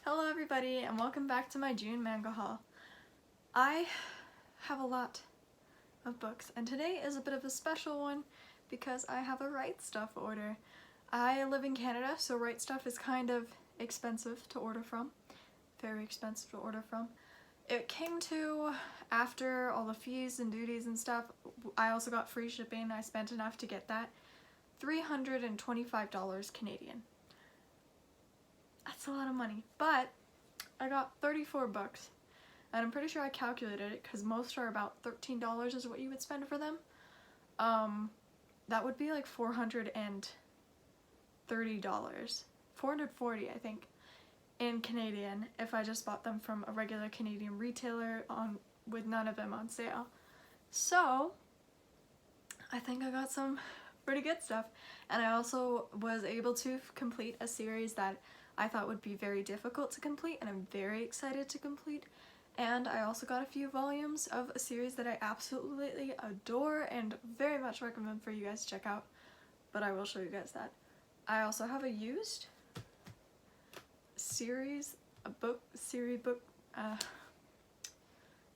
Hello everybody and welcome back to my June manga haul. I have a lot of books and today is a bit of a special one because I have a Right Stuf order. I live in Canada, so Right Stuf is kind of expensive to order from. Very expensive to order from. It came to, after all the fees and duties and stuff, I also got free shipping. I spent enough to get that. $325 Canadian. That's a lot of money, but I got 34 books, and I'm pretty sure I calculated it because most are about $13 is what you would spend for them. That would be like $430, $440 I think, in Canadian if I just bought them from a regular Canadian retailer with none of them on sale. So I think I got some pretty good stuff, and I also was able to complete a series that I thought would be very difficult to complete, and I'm very excited to complete. And I also got a few volumes of a series that I absolutely adore and very much recommend for you guys to check out, but I will show you guys that. I also have a used series,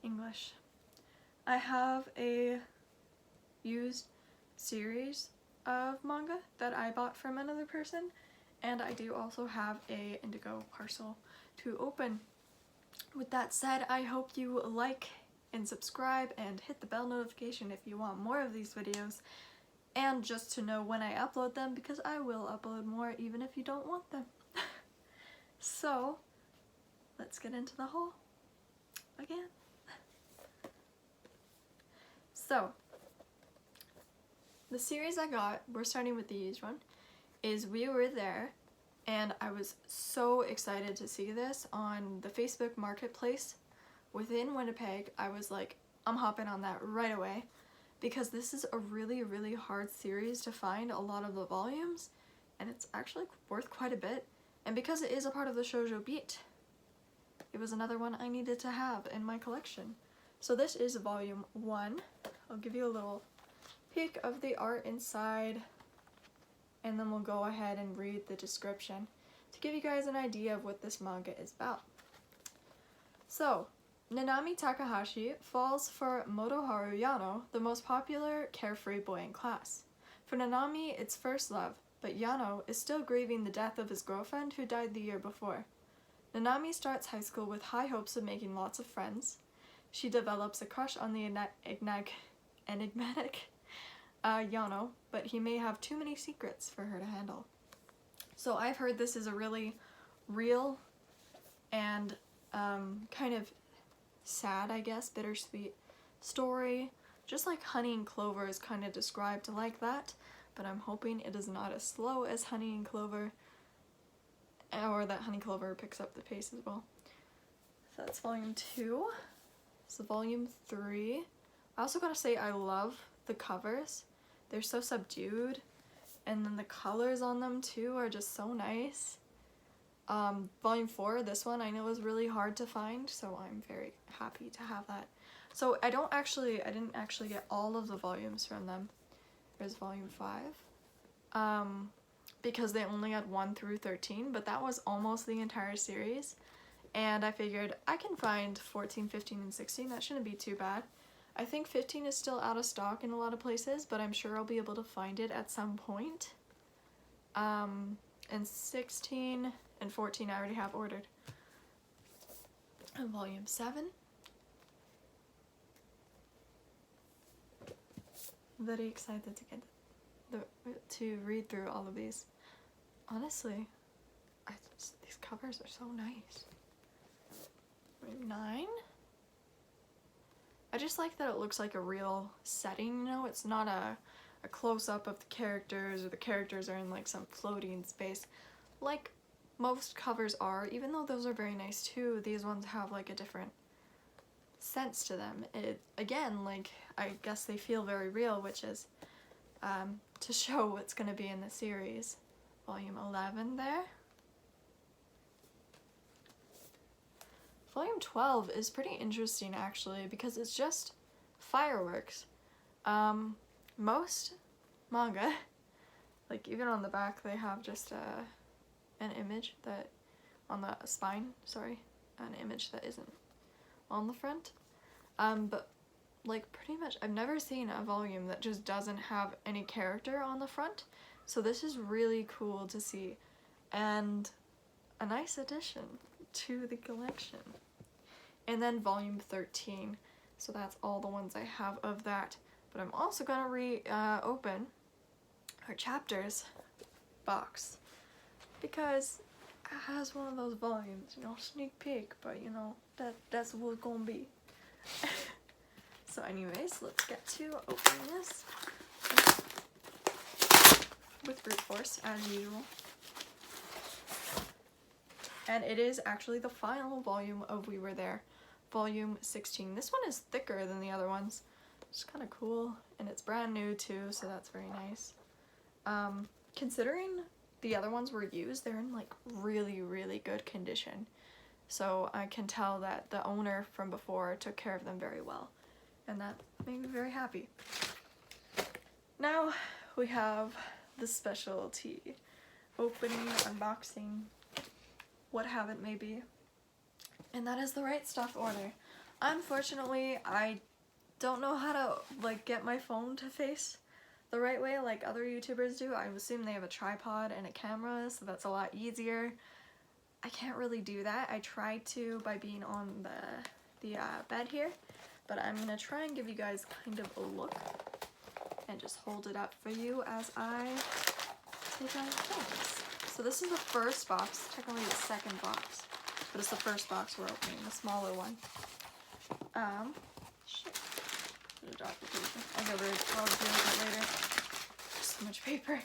English. I have a used series of manga that I bought from another person, and I do also have a Indigo parcel to open. With that said, I hope you like and subscribe and hit the bell notification if you want more of these videos, and just to know when I upload them, because I will upload more even if you don't want them. So let's get into the haul again. So the series I got, we're starting with the used one, is We Were There, and I was so excited to see this on the Facebook Marketplace within Winnipeg. I was like, I'm hopping on that right away, because this is a really hard series to find a lot of the volumes, and it's actually worth quite a bit, and because it is a part of the shoujo beat, it was another one I needed to have in my collection. So this is volume 1. I'll give you a little peek of the art inside, and then we'll go ahead and read the description to give you guys an idea of what this manga is about. So, Nanami Takahashi falls for Motoharu Yano, the most popular carefree boy in class. For Nanami, it's first love, but Yano is still grieving the death of his girlfriend who died the year before. Nanami starts high school with high hopes of making lots of friends. She develops a crush on the enigmatic Yano, but he may have too many secrets for her to handle. So I've heard this is a really real and kind of sad, I guess, bittersweet story. Just like Honey and Clover is kind of described like that, but I'm hoping it is not as slow as Honey and Clover, or that Honey Clover picks up the pace as well. So that's volume 2. So volume 3. I also gotta say I love the covers. They're so subdued, and then the colors on them too are just so nice. Volume 4, this one I know is really hard to find, so I'm very happy to have that. So I didn't actually get all of the volumes from them. There's volume 5, because they only had 1 through 13, but that was almost the entire series, and I figured I can find 14, 15, and 16. That shouldn't be too bad. I think 15 is still out of stock in a lot of places, but I'm sure I'll be able to find it at some point. And 16 and 14 I already have ordered. And volume 7. Very excited to get to read through all of these. Honestly, these covers are so nice. 9. I just like that it looks like a real setting, you know? It's not a close-up of the characters, or the characters are in like some floating space like most covers are. Even though those are very nice too, these ones have like a different sense to them. Again, like, I guess they feel very real, which is to show what's going to be in the series. Volume 11 there. Volume 12 is pretty interesting actually, because it's just fireworks. Most manga, like even on the back they have just an image that on the spine, sorry, an image that isn't on the front. But like pretty much I've never seen a volume that just doesn't have any character on the front, so this is really cool to see and a nice addition to the collection. And then volume 13, so that's all the ones I have of that. But I'm also gonna open our chapters box because it has one of those volumes, you know, sneak peek, but you know, that's what it's gonna be. So anyways, let's get to opening this with brute force as usual. And it is actually the final volume of We Were There, volume 16. This one is thicker than the other ones. It's kind of cool, and it's brand new too, so that's very nice. Considering the other ones were used, they're in like really, really good condition. So I can tell that the owner from before took care of them very well, and that made me very happy. Now we have the specialty opening, unboxing, what have it may be, and that is the Right Stuff order. Unfortunately, I don't know how to like get my phone to face the right way like other YouTubers do. I assume they have a tripod and a camera, so that's a lot easier. I can't really do that. I tried to by being on the bed here, but I'm gonna try and give you guys kind of a look and just hold it up for you as I take out things. So this is the first box, technically the second box, but it's the first box we're opening, the smaller one. Shit. I'll deal with it later. So much paper.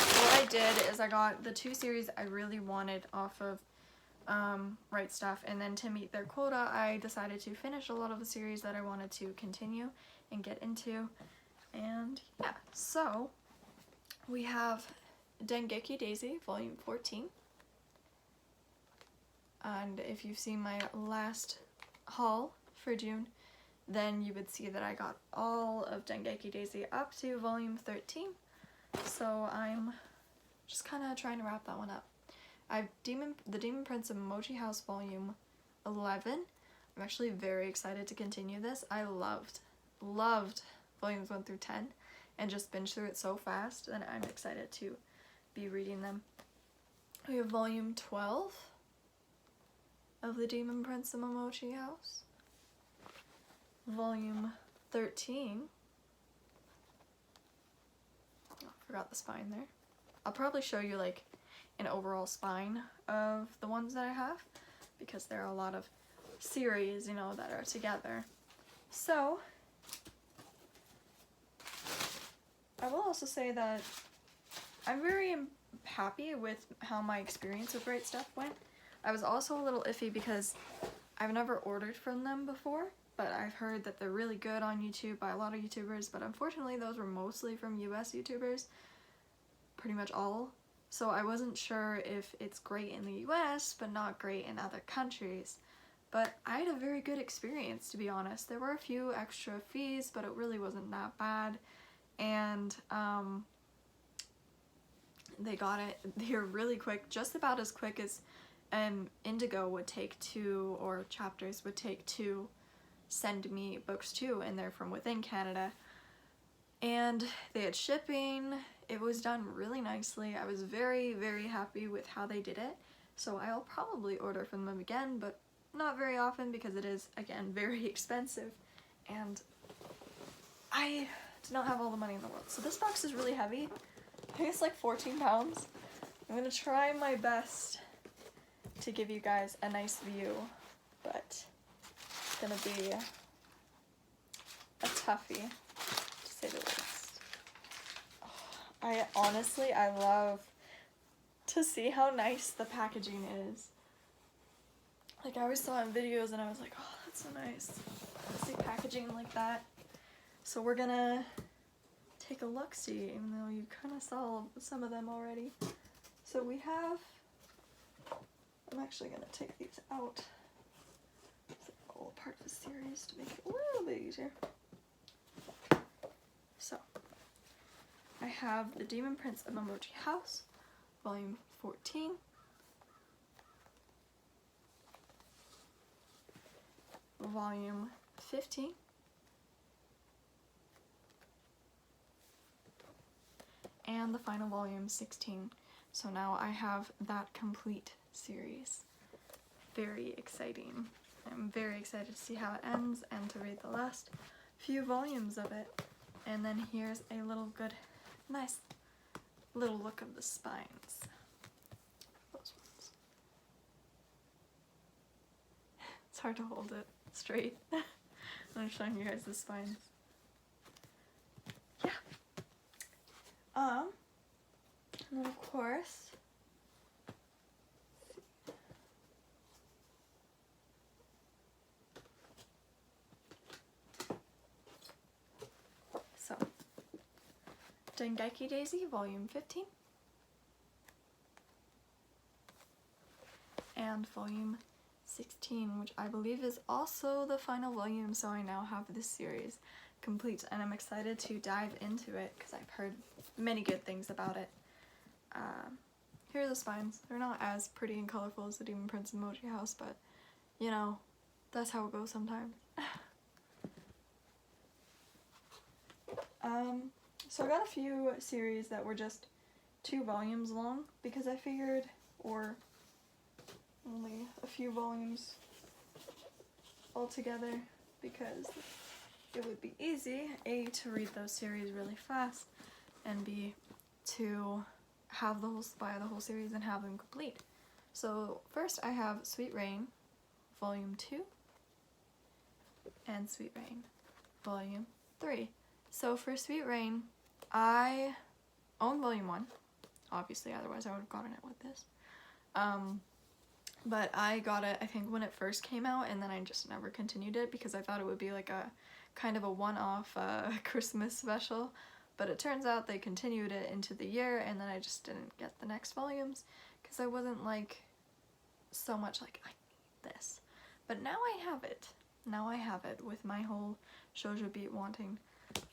What I did is I got the 2 series I really wanted off of Right Stuff, and then to meet their quota I decided to finish a lot of the series that I wanted to continue and get into. And yeah, so we have Dengeki Daisy volume 14, and if you've seen my last haul for June, then you would see that I got all of Dengeki Daisy up to volume 13, so I'm just kind of trying to wrap that one up. I have the Demon Prince of Momochi House volume 11. I'm actually very excited to continue this. I loved volumes 1 through 10 and just binged through it so fast, and I'm excited to be reading them. We have volume 12 of the Demon Prince of Momochi House. Volume 13. Oh, forgot the spine there. I'll probably show you like an overall spine of the ones that I have, because there are a lot of series, you know, that are together. So I will also say that I'm very happy with how my experience with Right Stuff went. I was also a little iffy because I've never ordered from them before, but I've heard that they're really good on YouTube by a lot of YouTubers, but unfortunately those were mostly from US YouTubers, pretty much all. So I wasn't sure if it's great in the US but not great in other countries. But I had a very good experience, to be honest. There were a few extra fees, but it really wasn't that bad. And they got it here really quick, just about as quick as Indigo would take to, or Chapters would take to send me books to, and they're from within Canada. And they had shipping. It was done really nicely. I was very, very happy with how they did it. So I'll probably order from them again, but not very often because it is, again, very expensive. And I do not have all the money in the world. So this box is really heavy. I think it's like 14 pounds. I'm gonna try my best to give you guys a nice view, but it's gonna be a toughie, to say the least. I honestly love to see how nice the packaging is. Like, I always saw it in videos and I was like, oh, that's so nice. I see packaging like that. So we're gonna take a look-see, even though you kind of saw some of them already. So we have, I'm actually gonna take these out. It's all part of the series to make it a little bit easier. I have The Demon Prince of Emoji House, volume 14. Volume 15. And the final volume 16. So now I have that complete series. Very exciting. I'm very excited to see how it ends and to read the last few volumes of it. And then here's a little good, nice little look of the spines. Those ones. It's hard to hold it straight. I'm showing you guys the spines. Yeah. And then of course, so Dengeki Daisy, volume 15, and volume 16, which I believe is also the final volume, so I now have this series complete, and I'm excited to dive into it because I've heard many good things about it. Here are the spines. They're not as pretty and colorful as the Demon Prince Emoji House, but you know, that's how it goes sometimes. So I got a few series that were just 2 volumes long because I figured, or only a few volumes altogether, because it would be easy, A, to read those series really fast, and B, to have buy the whole series and have them complete. So first I have Sweet Rain, volume 2, and Sweet Rain, volume 3. So for Sweet Rain, I own volume 1, obviously, otherwise I would have gotten it with this. But I got it, I think, when it first came out, and then I just never continued it because I thought it would be like a kind of a one-off Christmas special. But it turns out they continued it into the year, and then I just didn't get the next volumes because I wasn't like so much like, I need this. But now I have it. Now I have it with my whole shoujo beat wanting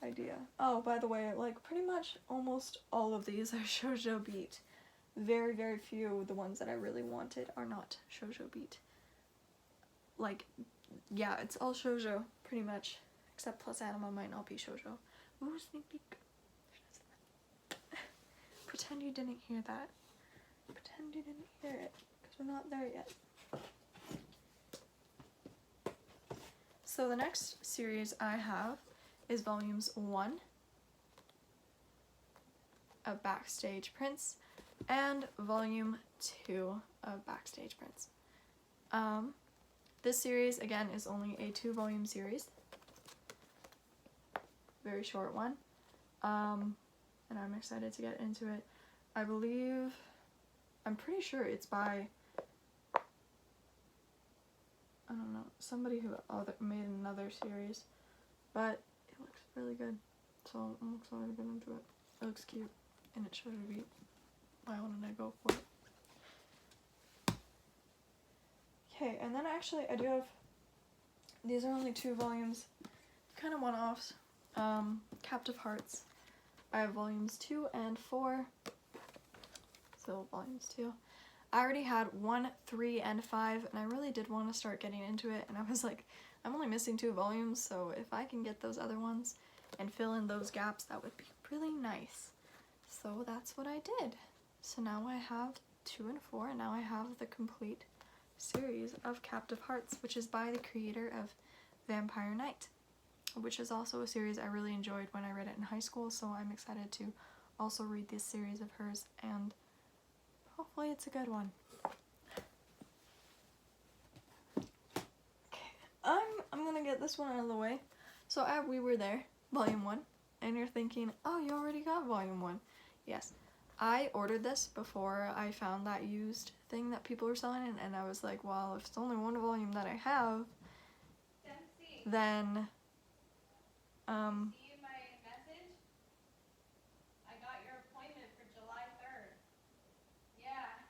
idea. Oh, by the way, like pretty much almost all of these are shoujo beat. Very, very few of the ones that I really wanted are not shoujo beat. Like, yeah, it's all shoujo, pretty much. Except Plus Anima might not be shoujo. Ooh, sneak peek. Pretend you didn't hear that. Pretend you didn't hear it, because we're not there yet. So the next series I have is volumes 1 of Backstage Prince and volume 2 of Backstage Prince. This series, again, is only a 2-volume series. Very short one. And I'm excited to get into it. I believe, I'm pretty sure it's by, I don't know, somebody who made another series, but it looks really good, so I'm excited to get into it. It looks cute, and it should be. Why wouldn't I go for it? Okay, and then actually I do have, these are only 2 volumes, kind of one-offs. Captive Hearts. I have volumes 2 and 4. So volumes 2. I already had 1, 3, and 5, and I really did want to start getting into it, and I was like, I'm only missing 2 volumes, so if I can get those other ones and fill in those gaps, that would be really nice. So that's what I did. So now I have 2 and 4, and now I have the complete series of Captive Hearts, which is by the creator of Vampire Knight, which is also a series I really enjoyed when I read it in high school, so I'm excited to also read this series of hers, and hopefully it's a good one. Okay, I'm gonna get this one out of the way. So We Were There, volume 1, and you're thinking, oh, you already got volume 1. Yes, I ordered this before I found that used thing that people were selling, and I was like, well, if it's only 1 volume that I have, then See my message? I got your appointment for July 3rd. Yeah.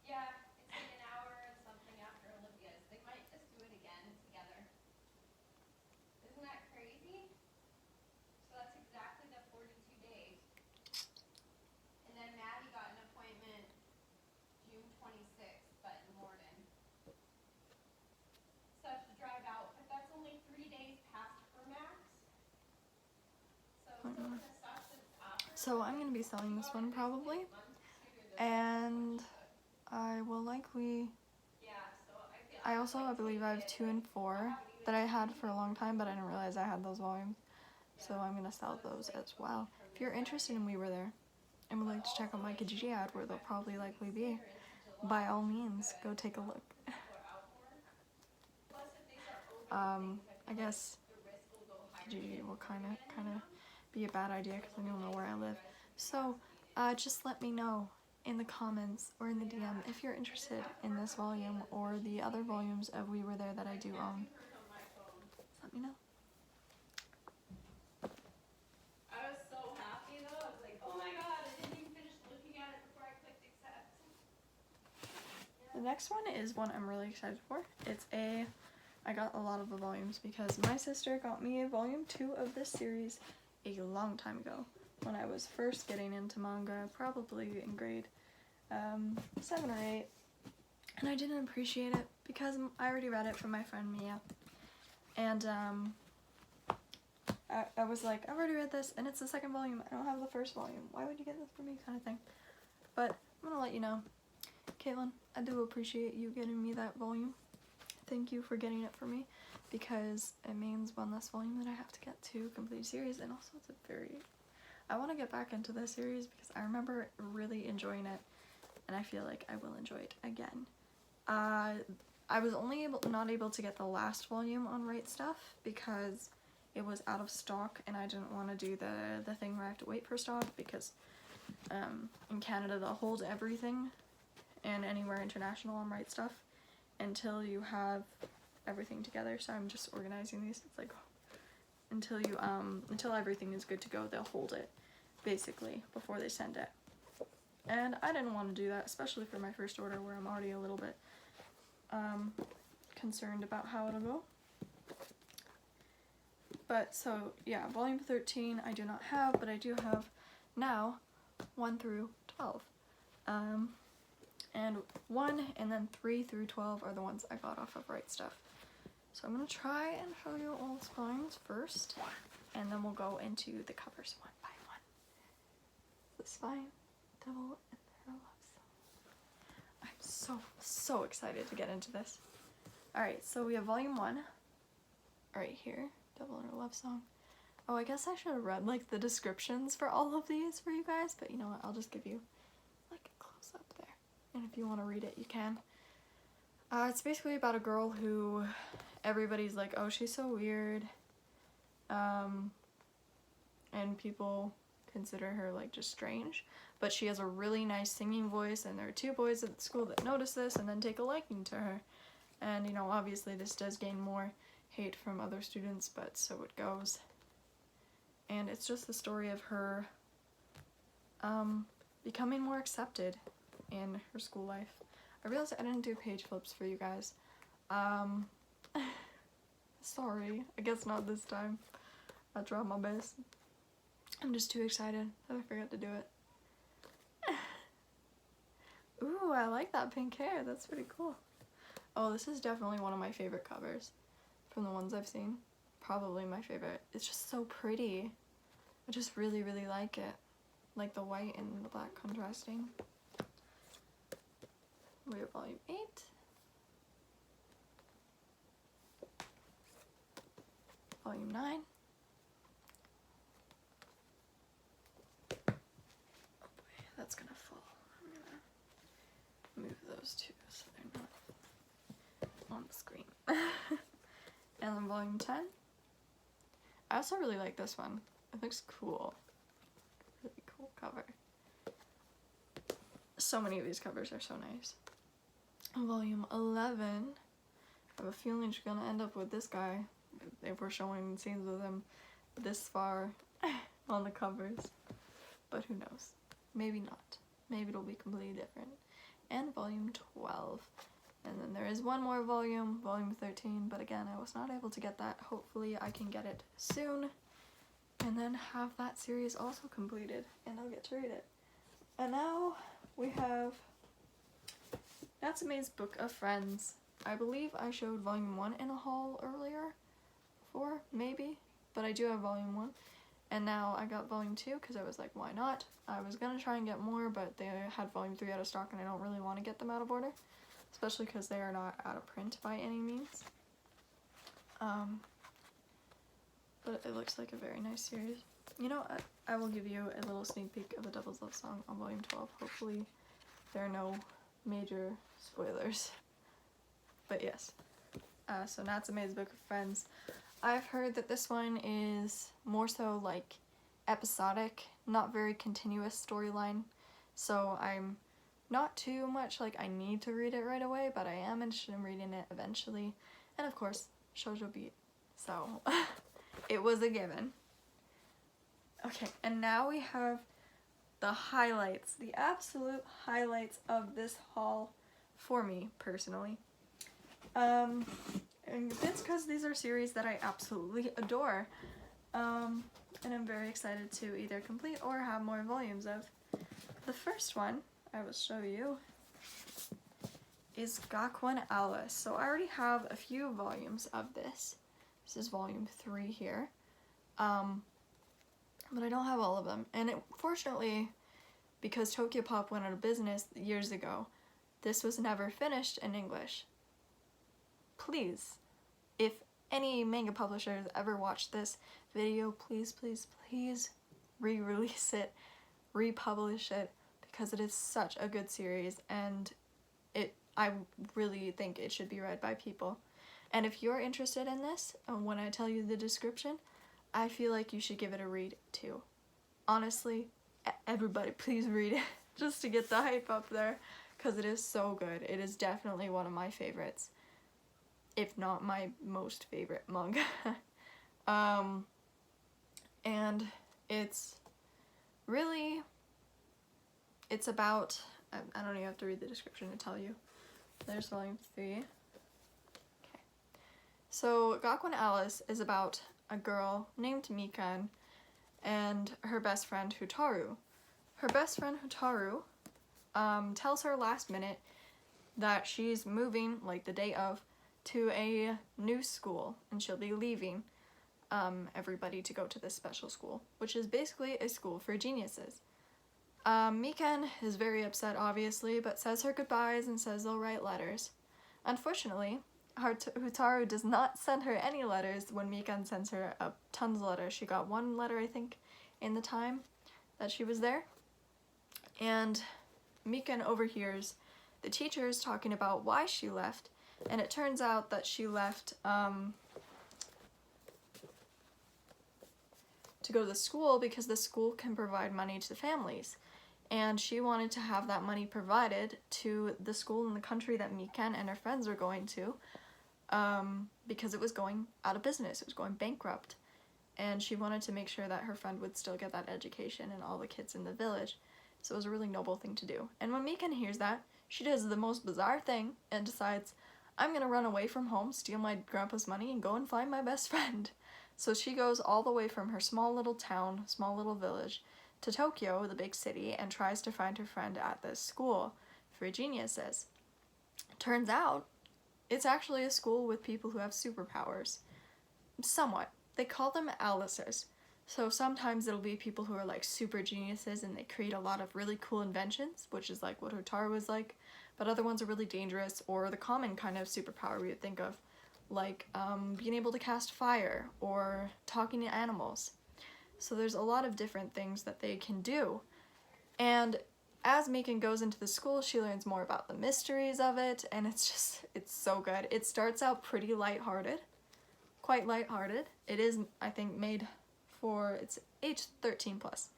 Yeah, it's like an hour and something after Olivia's. They might just do it again together. Isn't that crazy? So that's exactly the 42 days. 2.1. So I'm gonna be selling this one probably, and I will likely. I also, I believe I have 2 and 4 that I had for a long time, but I didn't realize I had those volumes. So I'm gonna sell those as well. If you're interested in We Were There and would like to check out my Kijiji ad where they'll probably likely be, by all means, go take a look. I guess Kijiji will kind of be a bad idea because then you'll know where I live. So just let me know in the comments or in the DM if you're interested in this volume or the other volumes of We Were There that I do own. Let me know. I was so happy though. I was like, oh my god, I didn't even finish looking at it before I clicked accept. The next one is one I'm really excited for. I got a lot of the volumes because my sister got me volume 2 of this series a long time ago when I was first getting into manga, probably in grade 7 or 8, and I didn't appreciate it because I already read it from my friend Mia, and I was like, I've already read this and it's the second volume, I don't have the first volume, why would you get this for me, kind of thing. But I'm gonna let you know, Caitlin, I do appreciate you getting me that volume. Thank you for getting it for me, because it means one less volume that I have to get to complete a series, and also it's a very... I want to get back into this series because I remember really enjoying it, and I feel like I will enjoy it again. I was only not able to get the last volume on Right Stuff because it was out of stock, and I didn't want to do the thing where I have to wait for stock, because in Canada they'll hold everything, and anywhere international on Right Stuff, until you have everything together. So I'm just organizing these. It's like until everything is good to go, they'll hold it basically before they send it. And I didn't want to do that, especially for my first order where I'm already a little bit concerned about how it'll go. But so yeah, volume 13 I do not have, but I do have now 1 through 12. And 1 and then 3 through 12 are the ones I got off of Right Stuff. So I'm going to try and show you all the spines first, and then we'll go into the covers one by one. The spine, devil, and their love song. I'm so excited to get into this. Alright, so we have volume 1 right here, Devil and Her Love Song. Oh, I guess I should have read like the descriptions for all of these for you guys, but you know what, I'll just give you like a close up there. And if you want to read it, you can. It's basically about a girl who everybody's like, oh, she's so weird. And people consider her like just strange. But she has a really nice singing voice, and there are 2 boys at the school that notice this and then take a liking to her. And, you know, obviously this does gain more hate from other students, but so it goes. And it's just the story of her becoming more accepted in her school life. I realized I didn't do page flips for you guys. Sorry, I guess not this time. I tried my best. I'm just too excited that I forgot to do it. Ooh, I like that pink hair, that's pretty cool. Oh, this is definitely one of my favorite covers from the ones I've seen. Probably my favorite. It's just so pretty. I just really like it. Like the white and the black contrasting. We have volume 8. Volume 9. Oh boy, that's gonna fall. I'm gonna move those 2 so they're not on the screen. And then volume 10. I also really like this one. It looks cool. Really cool cover. So many of these covers are so nice. Volume 11. I have a feeling she's gonna end up with this guy if we're showing scenes with him this far on the covers. But who knows? Maybe not. Maybe it'll be completely different. And volume 12. And then there is one more volume, volume 13, but again, I was not able to get that. Hopefully I can get it soon, and then have that series also completed, and I'll get to read it. And now we have Natsume's Book of Friends. I believe I showed volume 1 in a haul earlier, maybe, but I do have volume 1. and now I got volume 2 because I was like, why not? I was gonna try and get more, but they had volume 3 out of stock and I don't really want to get them out of order, especially because they are not out of print by any means. But it looks like a very nice series. You know, I will give you a little sneak peek of the Devil's Love Song on volume 12. Hopefully there are no major spoilers. But yes. So Natsume's Book of Friends. I've heard that this one is more so like episodic, not very continuous storyline. So I'm not too much like I need to read it right away, but I am interested in reading it eventually. And of course, shoujo beat. So it was a given. Okay, and now we have the highlights, the absolute highlights of this haul for me personally. And it's because these are series that I absolutely adore. And I'm very excited to either complete or have more volumes of. The first one I will show you is Gakuen Alice. So I already have a few volumes of this. This is volume 3 here. But I don't have all of them. And fortunately, because Tokyopop went out of business years ago, this was never finished in English. Please, if any manga publishers ever watch this video, please, please, please re-release it, republish it, because it is such a good series, and I really think it should be read by people. And if you're interested in this, when I tell you the description, I feel like you should give it a read too. Honestly, everybody please read it just to get the hype up there, because it is so good. It is definitely one of my favorites, if not my most favorite manga. And it's really, it's about, I don't even have to read the description to tell you. There's volume 3. Okay. So Gakuen Alice is about a girl named Mikan and her best friend Hotaru. Her best friend Hotaru tells her last minute that she's moving, like the day of, to a new school, and she'll be leaving everybody to go to this special school, which is basically a school for geniuses. Mikan is very upset, obviously, but says her goodbyes and says they'll write letters. Unfortunately, Hotaru does not send her any letters when Mikan sends her tons of letters. She got 1 letter, I think, in the time that she was there. And Mikan overhears the teachers talking about why she left, and it turns out that she left to go to the school because the school can provide money to the families. And she wanted to have that money provided to the school in the country that Mikan and her friends are going to, because it was going out of business, it was going bankrupt. And she wanted to make sure that her friend would still get that education and all the kids in the village. So it was a really noble thing to do. And when Mikan hears that, she does the most bizarre thing and decides, I'm gonna run away from home, steal my grandpa's money, and go and find my best friend. So she goes all the way from her small little town, small little village, to Tokyo, the big city, and tries to find her friend at this school for geniuses. Turns out, it's actually a school with people who have superpowers. Somewhat. They call them Alices. So sometimes it'll be people who are like super geniuses and they create a lot of really cool inventions, which is like what Hotaru was like, but other ones are really dangerous, or the common kind of superpower we would think of, like being able to cast fire or talking to animals. So there's a lot of different things that they can do. And as Mikan goes into the school, she learns more about the mysteries of it, and it's so good. It starts out pretty lighthearted, quite lighthearted. It is, I think, made for, it's age 13 plus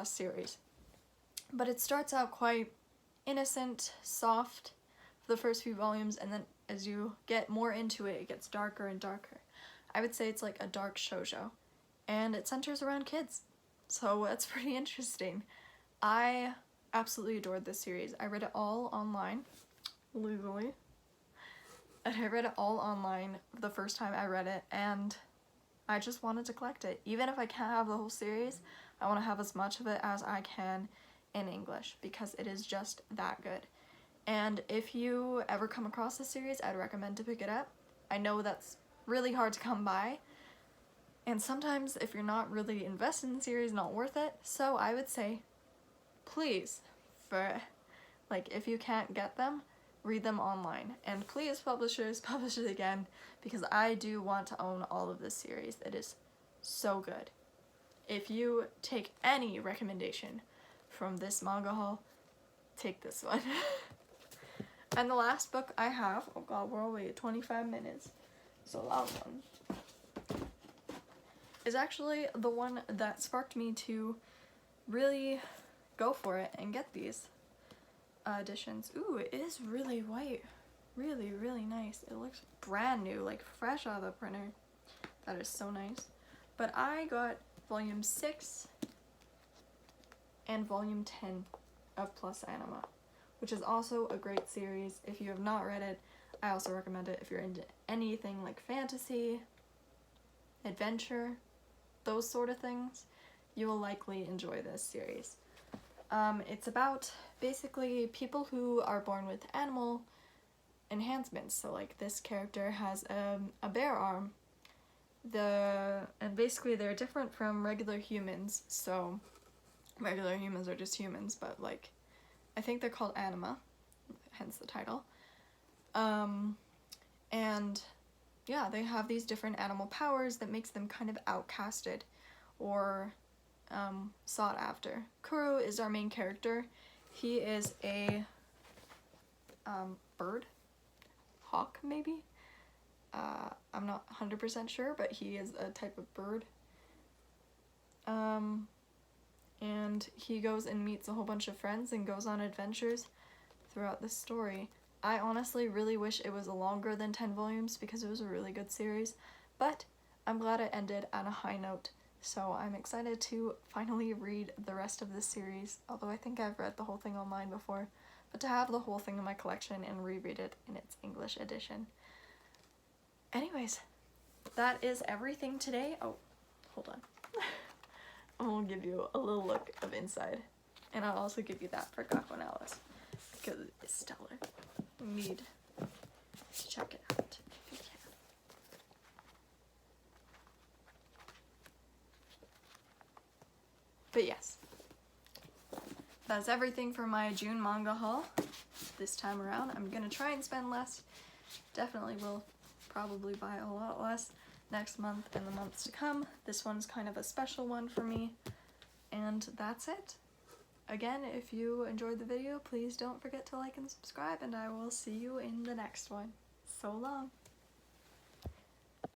series. But it starts out quite innocent, soft for the first few volumes, and then as you get more into it, it gets darker and darker. I would say it's like a dark shoujo, and it centers around kids. So that's pretty interesting. I absolutely adored this series. I read it all online, legally. And I read it all online the first time I read it, and I just wanted to collect it. Even if I can't have the whole series, I want to have as much of it as I can in English, because it is just that good. And if you ever come across this series, I'd recommend to pick it up. I know that's really hard to come by, And sometimes if you're not really invested in the series, not worth it. So I would say, please, for like if you can't get them, read them online. And please, publishers, publish it again, because I do want to own all of this series. It is so good. If you take any recommendation from this manga haul, take this one. And the last book I have, oh god, we're already at 25 minutes. It's a long one. Is actually the one that sparked me to really go for it and get these editions. Ooh, it is really white. Really, really nice. It looks brand new, like fresh out of the printer. That is so nice. But I got volume 6 and volume 10 of Plus Anima, which is also a great series. If you have not read it, I also recommend it if you're into anything like fantasy, adventure, those sort of things. You will likely enjoy this series. It's about basically people who are born with animal enhancements. So like this character has a bear arm. And basically they're different from regular humans. So regular humans are just humans, but like I think they're called anima, hence the title. And yeah, they have these different animal powers that makes them kind of outcasted or sought after. Kuro is our main character. He is a bird? Hawk, maybe? I'm not 100% sure, but he is a type of bird. And he goes and meets a whole bunch of friends and goes on adventures throughout the story. I honestly really wish it was longer than 10 volumes because it was a really good series, but I'm glad it ended on a high note, so I'm excited to finally read the rest of this series, although I think I've read the whole thing online before, but to have the whole thing in my collection and reread it in its English edition. Anyways, that is everything today. Oh, hold on. I'll give you a little look of inside, and I'll also give you that for Gakuen Alice because it's stellar. You need to check it out if you can. But yes, that's everything for my June manga haul this time around. I'm gonna try and spend less. Definitely will probably buy a lot less next month and the months to come. This one's kind of a special one for me. And that's it. Again, if you enjoyed the video, please don't forget to like and subscribe, and I will see you in the next one. So long.